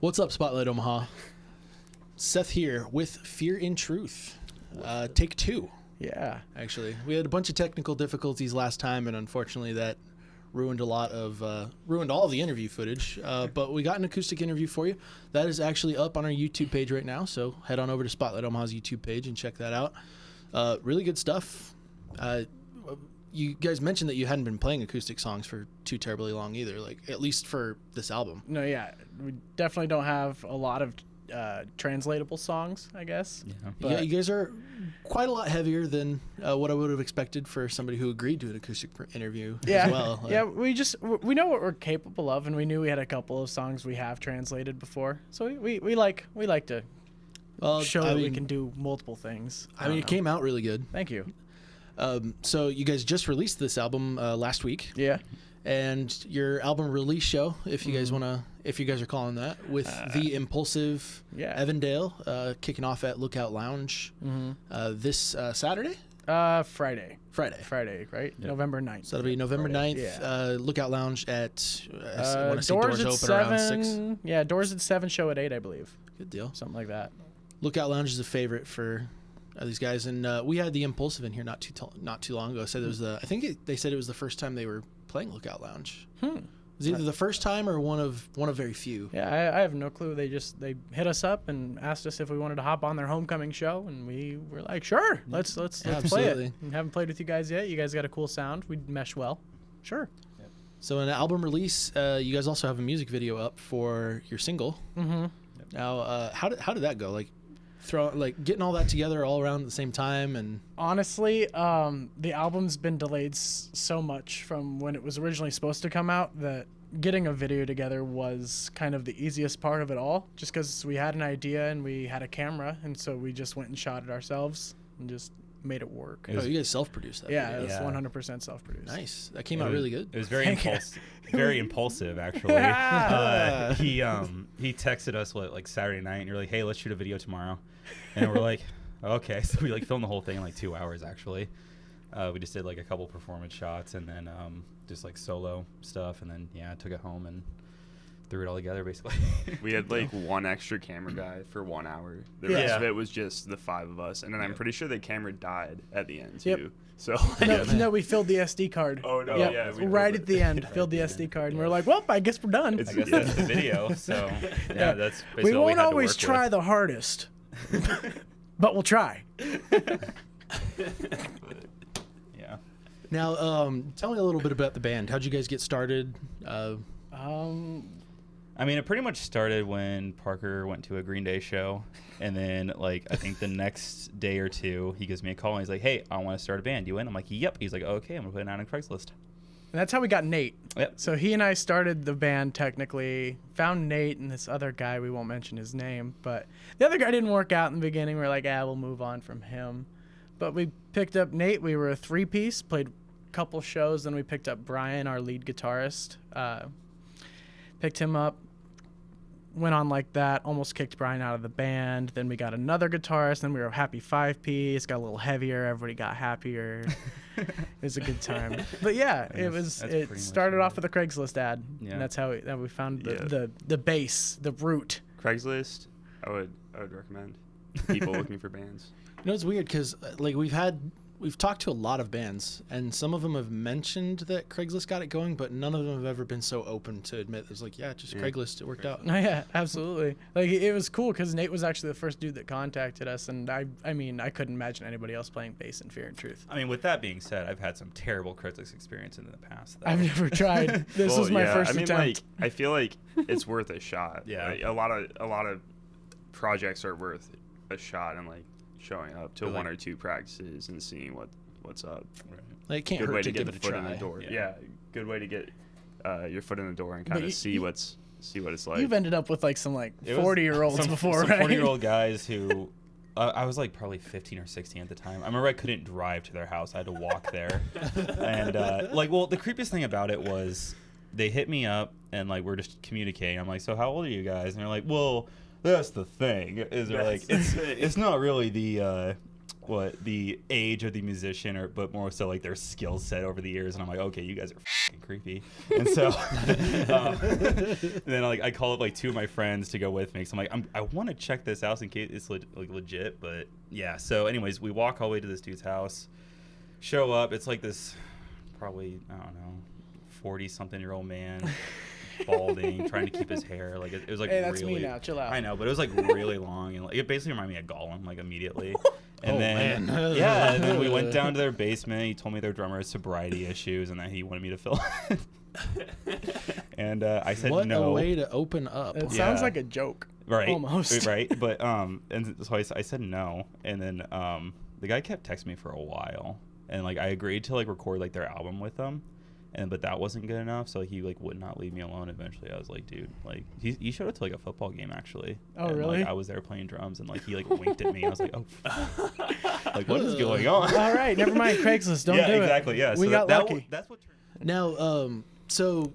What's up, Spotlight Omaha? Seth here with Fear in Truth. Take 2. Yeah. Actually, we had a bunch of technical difficulties last time, and unfortunately that ruined all of the interview footage. But we got an acoustic interview for you. That is actually up on our YouTube page right now, so head on over to Spotlight Omaha's YouTube page and check that out. Really good stuff. You guys mentioned that you hadn't been playing acoustic songs for too terribly long either, like at least for this album. No, yeah. We definitely don't have a lot of translatable songs, I guess. Yeah, but you guys are quite a lot heavier than what I would have expected for somebody who agreed to an acoustic interview as well. Yeah, we know what we're capable of, and we knew we had a couple of songs we have translated before. So we like to show that we can do multiple things. I mean, it came out really good. Thank you. So you guys just released this album last week. Yeah. And your album release show, if you guys are calling that, with the impulsive Evandale, kicking off at Lookout Lounge this Saturday? Friday, right? Yep. November 9th. So that'll be November 9th. Yeah. Lookout Lounge at, I want to say doors doors at open 7, around 6. Yeah, doors at 7, show at 8, I believe. Good deal. Something like that. Lookout Lounge is a favorite for these guys, and we had the Impulsive in here not too long ago. Said it was they said it was the first time they were playing Lookout Lounge. It was either the first time or one of very few. Yeah, I have no clue. They hit us up and asked us if we wanted to hop on their homecoming show, and we were like, sure, let's play it. We haven't played with you guys yet. You guys got a cool sound. We mesh well. Sure. Yep. So an album release, you guys also have a music video up for your single. Mm-hmm. Now, how did that go? Getting all that together all around at the same time, and honestly, the album's been delayed so much from when it was originally supposed to come out that getting a video together was kind of the easiest part of it all, just because we had an idea and we had a camera, and so we just went and shot it ourselves and just made it work. You guys self-produced that? Yeah, it was 100% self-produced. Nice. That came out really good. It was very impulsive, actually. He texted us like Saturday night, and you're like, "Hey, let's shoot a video tomorrow," and we're like, "Okay." So we filmed the whole thing in like 2 hours. Actually, we just did like a couple performance shots, and then just like solo stuff, and then took it home and threw it all together basically. We had like one extra camera guy for 1 hour. The rest of it was just the 5 of us, and then I'm pretty sure the camera died at the end too. Yep. So no, we filled the SD card. Oh no, right at the end, filled the SD card, and we're like, well, I guess we're done. I guess that's the video. So that's basically we all we won't had always to work try with. the hardest, but we'll try. Yeah. Now, tell me a little bit about the band. How'd you guys get started? I mean, it pretty much started when Parker went to a Green Day show, and then I think the next day or two, he gives me a call and he's like, "Hey, I want to start a band. You in?" I'm like, "Yep." He's like, "Okay, I'm gonna put it out on Craigslist." And that's how we got Nate. Yep. So he and I started the band technically, found Nate and this other guy, we won't mention his name, but the other guy didn't work out in the beginning. We're like, we'll move on from him. But we picked up Nate. We were a 3-piece, played a couple shows, then we picked up Brian, our lead guitarist. Picked him up, went on like that, almost kicked Brian out of the band. Then we got another guitarist, then we were a happy 5-piece, got a little heavier, everybody got happier. It was a good time. But it started off with a Craigslist ad, and that's how we found the base, the root. Craigslist, I would recommend people looking for bands. You know, it's weird because we've talked to a lot of bands, and some of them have mentioned that Craigslist got it going, but none of them have ever been so open to admit it was like, Craigslist, it worked out. Yeah, absolutely. It was cool because Nate was actually the first dude that contacted us, and I couldn't imagine anybody else playing bass in Fear and Truth. I mean, with that being said, I've had some terrible Craigslist experience in the past. I've never tried. This was my first attempt. I feel like it's worth a shot. Yeah. A lot of projects are worth a shot, and showing up to 1 or 2 practices and seeing what's up. It can't good hurt way to get give the it a foot try. in the door. Yeah, good way to get your foot in the door and kind of see what it's like. You've ended up with some 40-year-olds before, some right? 40-year-old guys who I was probably 15 or 16 at the time. I remember I couldn't drive to their house. I had to walk there. And the creepiest thing about it was they hit me up and we're just communicating. I'm like, "So how old are you guys?" And they're like, "Well, that's the thing. It's not really the the age of the musician, but more so like their skill set over the years. And I'm like, okay, you guys are fucking creepy. And so then like I call up like 2 of my friends to go with me. So I'm like, I want to check this out in case it's legit. But yeah. So anyways, we walk all the way to this dude's house, show up. It's like this probably, I don't know, 40-something-year-old man. Balding, trying to keep his hair like it was like, hey, that's really, me now, chill out. I know, but it was like really long, and like it basically reminded me of Gollum like immediately. And then man. yeah, and then we went down to their basement. He told me their drummer has sobriety issues and that he wanted me to fill it. And I said what no. a way to open up. It sounds like a joke, right? Almost, right. But and so I said no, and then the guy kept texting me for a while, and like I agreed to like record like their album with them. But that wasn't good enough, so he like would not leave me alone. Eventually, I was like, dude, like he showed up to like a football game actually. Oh, and, really? Like, I was there playing drums, and like he like winked at me. I was like, oh, like what is going on? All right, never mind Craigslist. Don't do it. Yeah, exactly. Yeah, we so got lucky. That's what. Now, so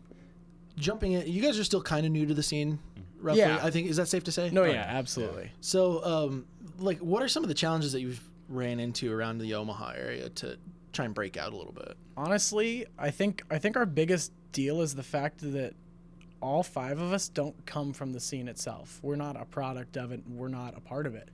jumping in, you guys are still kind of new to the scene, roughly. Yeah. I think, is that safe to say? No, All yeah, right. absolutely. So, like, what are some of the challenges that you've ran into around the Omaha area to try and break out a little bit? Honestly, I think our biggest deal is the fact that all 5 of us don't come from the scene itself. We're not a product of it. We're not a part of it.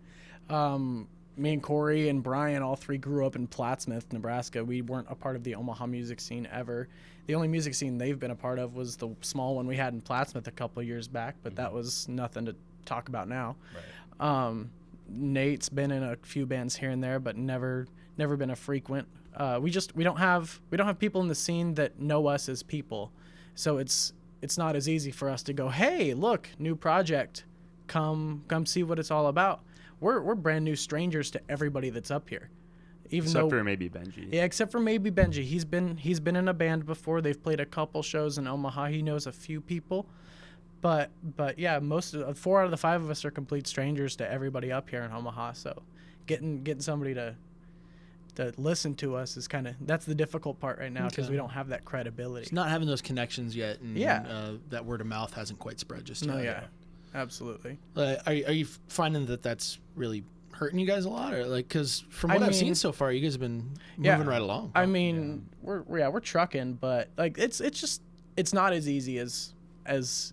Me and Corey and Brian, all 3 grew up in Plattsmouth, Nebraska. We weren't a part of the Omaha music scene ever. The only music scene they've been a part of was the small one we had in Plattsmouth a couple of years back, but that was nothing to talk about now. Right. Nate's been in a few bands here and there, but never been a frequent. We don't have people in the scene that know us as people, so it's not as easy for us to go, hey, look, new project, come see what it's all about. We're brand new strangers to everybody that's up here, Except for maybe Benji. Yeah, except for maybe Benji. He's been in a band before. They've played a couple shows in Omaha. He knows a few people, but yeah, 4 out of the 5 of us are complete strangers to everybody up here in Omaha. So getting somebody to listen to us is that's the difficult part right now, because we don't have that credibility. It's not having those connections yet, and Yeah. That word of mouth hasn't quite spread just yet. No, yeah, absolutely. Are you finding that that's really hurting you guys a lot, or like, because from what I've seen so far, you guys have been moving right along? I mean, we're trucking, but like it's not as easy as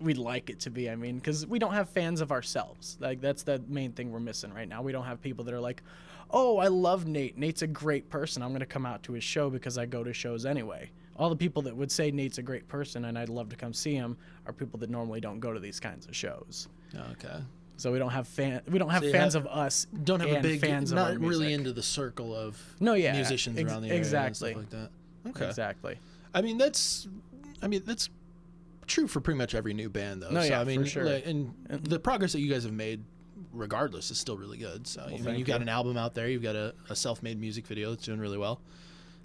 we'd like it to be. I mean, because we don't have fans of ourselves. Like that's the main thing we're missing right now. We don't have people that are like, oh, I love Nate. Nate's a great person. I'm going to come out to his show because I go to shows anyway. All the people that would say Nate's a great person and I'd love to come see him are people that normally don't go to these kinds of shows. Okay. So we don't have fans of us. Don't have and a big fans not of our music. really into the circle of musicians around the area exactly. and stuff like that. Okay. Exactly. I mean that's true for pretty much every new band though. No, so yeah, I mean, for sure. and the progress that you guys have made regardless is still really good. So I mean, you've got an album out there, you've got a self-made music video that's doing really well.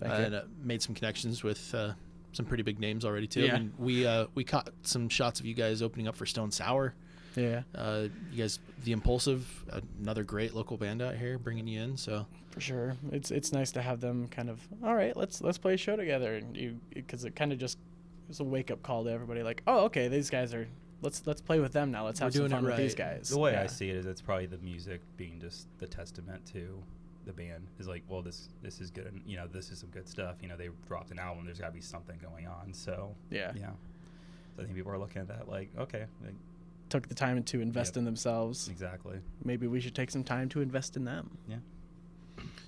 And made some connections with some pretty big names already too. Yeah. I mean, we caught some shots of you guys opening up for Stone Sour. Yeah. You guys, The Impulsive, another great local band out here, bringing you in. So for sure, it's nice to have them kind of, all right, let's play a show together, and because it kind of just is a wake up call to everybody. Like, oh, okay, these guys are. Let's play with them now. Let's have some fun with these guys. The way I see it is, it's probably the music being just the testament to the band. Is like, well, this is good. You know, this is some good stuff. You know, they dropped an album. There's got to be something going on. So yeah. So I think people are looking at that like, okay, like, took the time to invest in themselves. Exactly. Maybe we should take some time to invest in them. Yeah.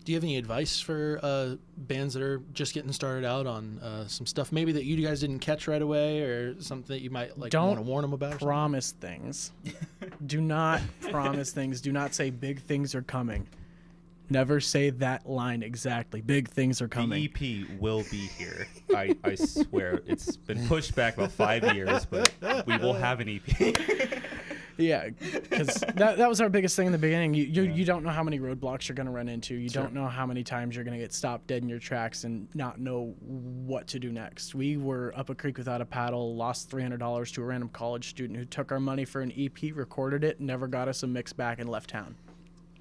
Do you have any advice for bands that are just getting started out on some stuff maybe that you guys didn't catch right away, or something that you might like want to warn them about? Promise things. Do not promise things. Do not say big things are coming. Never say that line exactly. Big things are coming. The EP will be here. I swear. It's been pushed back about 5 years, but we will have an EP. Yeah, because that was our biggest thing in the beginning. You don't know how many roadblocks you're going to run into. You don't know how many times you're going to get stopped dead in your tracks and not know what to do next. We were up a creek without a paddle, lost $300 to a random college student who took our money for an EP, recorded it, never got us a mix back, and left town.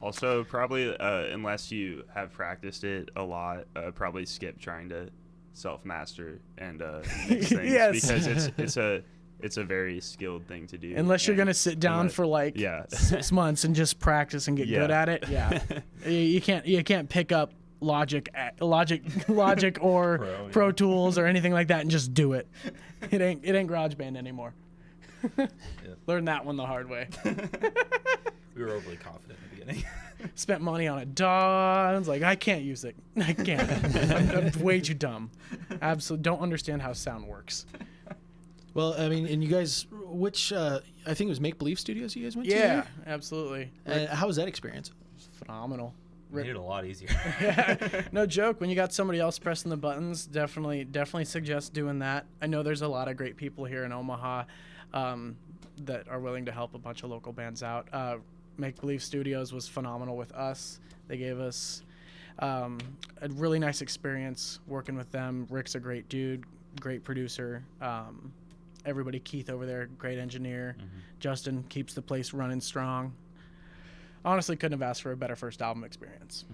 Also, probably unless you have practiced it a lot, probably skip trying to self-master and mix things. Yes. Because it's a it's a very skilled thing to do. Unless you're and going to sit down unless- for like yeah. 6 months and just practice and get Yeah. good at it. Yeah. You can't pick up Logic or Pro, yeah. Pro Tools or anything like that and just do it. It ain't GarageBand anymore. Learned that one the hard way. We were overly confident in the beginning. Spent money on a DAW. I was like, I can't use it. I can't. I'm way too dumb. Absolutely don't understand how sound works. Well, I mean, and you guys, which I think it was Make Believe Studios you guys went to? Yeah, there? absolutely. How was that experience? Phenomenal. Made it a lot easier. No joke. When you got somebody else pressing the buttons, definitely suggest doing that. I know there's a lot of great people here in Omaha that are willing to help a bunch of local bands out. Make Believe Studios was phenomenal with us. They gave us a really nice experience working with them. Rick's a great dude, great producer. Everybody, Keith over there, great engineer. Mm-hmm. Justin keeps the place running strong. Honestly, couldn't have asked for a better first album experience.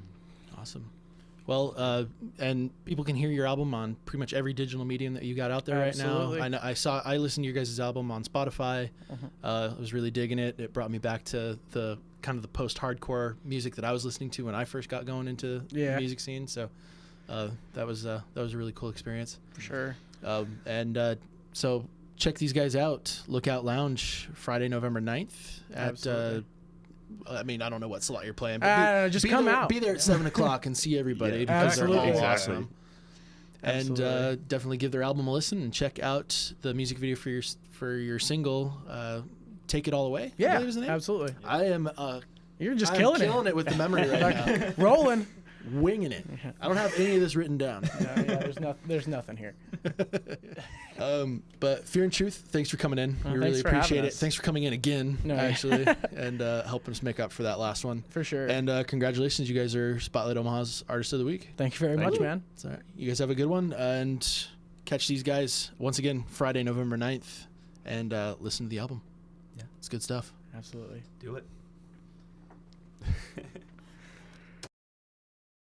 Awesome. Well, and people can hear your album on pretty much every digital medium that you got out there Absolutely. right now. I listened to your guys' album on Spotify. I was really digging it. It brought me back to the kind of the post-hardcore music that I was listening to when I first got going into the music scene. So that was a really cool experience. For sure. So check these guys out. Lookout Lounge, Friday, November 9th at. Absolutely. I mean, I don't know what slot you're playing, but just come out. Be there at 7 o'clock and see everybody Yeah. because they're all Absolutely. awesome. And Absolutely. definitely give their album a listen and check out the music video for your single, "Take It All Away." I Yeah, believe is the name. absolutely. I am. You're just I'm killing it with the memory right now. Rolling. Winging it. I don't have any of this written down. There's nothing here. But Fear and Truth, thanks for coming in. We thanks really for having appreciate it. us. Thanks for coming in again, No. actually, and helping us make up for that last one. For sure. And congratulations, you guys are Spotlight Omaha's Artist of the Week. Thank you very much, man. It's all right. You guys have a good one, and catch these guys once again Friday, November 9th, and listen to the album. Yeah. It's good stuff. Absolutely. Do it.